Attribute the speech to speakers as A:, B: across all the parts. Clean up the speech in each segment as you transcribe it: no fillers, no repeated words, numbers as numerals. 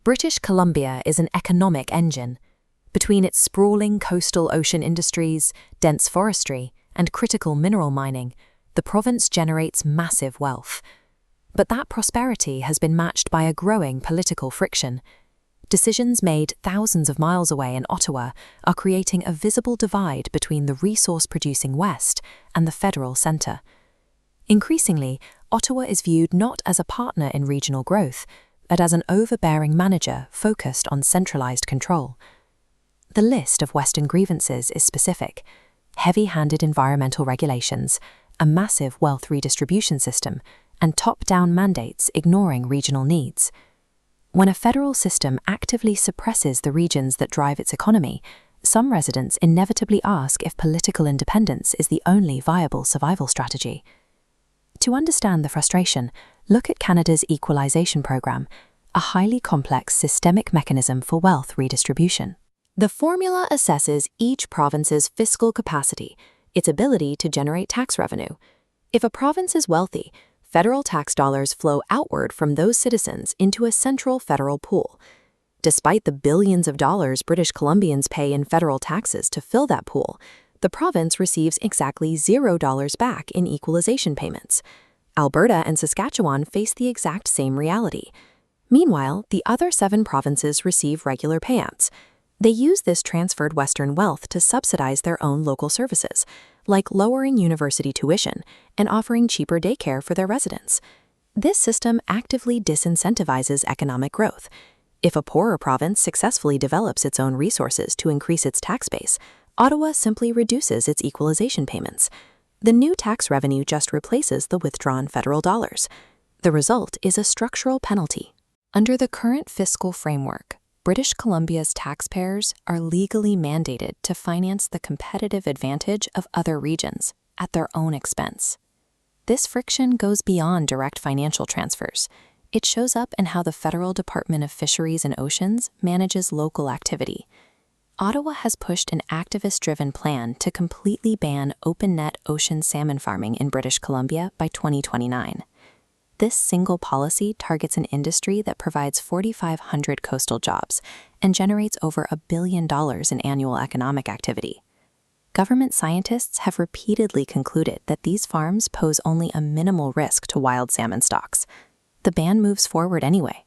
A: British Columbia is an economic engine. Between its sprawling coastal ocean industries, dense forestry, and critical mineral mining, the province generates massive wealth. But that prosperity has been matched by a growing political friction. Decisions made thousands of miles away in Ottawa are creating a visible divide between the resource-producing West and the federal centre. Increasingly, Ottawa is viewed not as a partner in regional growth, but as an overbearing manager focused on centralized control. The list of Western grievances is specific: heavy-handed environmental regulations, a massive wealth redistribution system, and top-down mandates ignoring regional needs. When a federal system actively suppresses the regions that drive its economy, some residents inevitably ask if political independence is the only viable survival strategy. To understand the frustration, look at Canada's equalization program, a highly complex systemic mechanism for wealth redistribution. The formula assesses each province's fiscal capacity, its ability to generate tax revenue. If a province is wealthy, federal tax dollars flow outward from those citizens into a central federal pool. Despite the billions of dollars British Columbians pay in federal taxes to fill that pool, the province receives exactly $0 back in equalization payments. Alberta and Saskatchewan face the exact same reality. Meanwhile, the other 7 provinces receive regular payouts. They use this transferred Western wealth to subsidize their own local services, like lowering university tuition and offering cheaper daycare for their residents. This system actively disincentivizes economic growth. If a poorer province successfully develops its own resources to increase its tax base, Ottawa simply reduces its equalization payments. The new tax revenue just replaces the withdrawn federal dollars. The result is a structural penalty. Under the current fiscal framework, British Columbia's taxpayers are legally mandated to finance the competitive advantage of other regions at their own expense. This friction goes beyond direct financial transfers. It shows up in how the Federal Department of Fisheries and Oceans manages local activity. Ottawa has pushed an activist-driven plan to completely ban open-net ocean salmon farming in British Columbia by 2029. This single policy targets an industry that provides 4,500 coastal jobs and generates over $1 billion in annual economic activity. Government scientists have repeatedly concluded that these farms pose only a minimal risk to wild salmon stocks. The ban moves forward anyway.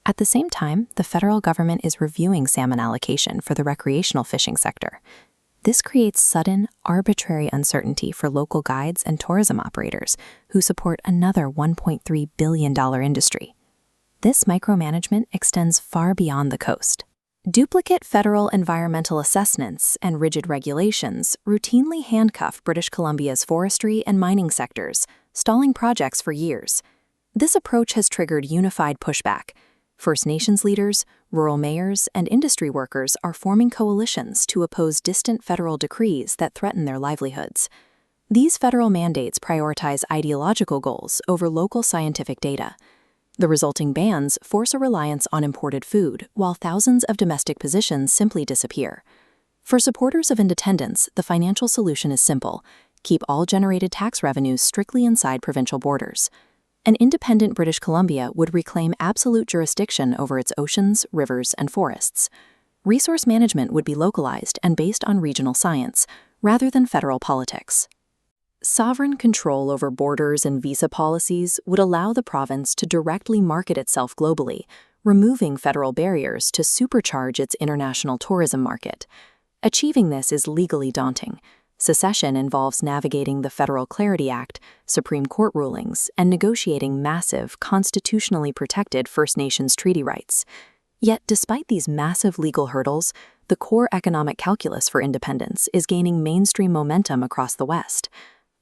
A: At the same time, the federal government is reviewing salmon allocation for the recreational fishing sector. This creates sudden, arbitrary uncertainty for local guides and tourism operators who support another $1.3 billion industry. This micromanagement extends far beyond the coast. Duplicate federal environmental assessments and rigid regulations routinely handcuff British Columbia's forestry and mining sectors, stalling projects for years. This approach has triggered unified pushback. First Nations leaders, rural mayors, and industry workers are forming coalitions to oppose distant federal decrees that threaten their livelihoods. These federal mandates prioritize ideological goals over local scientific data. The resulting bans force a reliance on imported food, while thousands of domestic positions simply disappear. For supporters of independence, the financial solution is simple: keep all generated tax revenues strictly inside provincial borders. An independent British Columbia would reclaim absolute jurisdiction over its oceans, rivers, and forests. Resource management would be localized and based on regional science, rather than federal politics. Sovereign control over borders and visa policies would allow the province to directly market itself globally, removing federal barriers to supercharge its international tourism market. Achieving this is legally daunting. Secession involves navigating the Federal Clarity Act, Supreme Court rulings, and negotiating massive, constitutionally protected First Nations treaty rights. Yet, despite these massive legal hurdles, the core economic calculus for independence is gaining mainstream momentum across the West.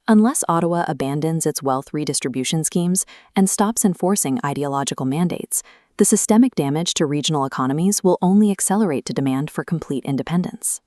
A: Unless Ottawa abandons its wealth redistribution schemes and stops enforcing ideological mandates, the systemic damage to regional economies will only accelerate to demand for complete independence.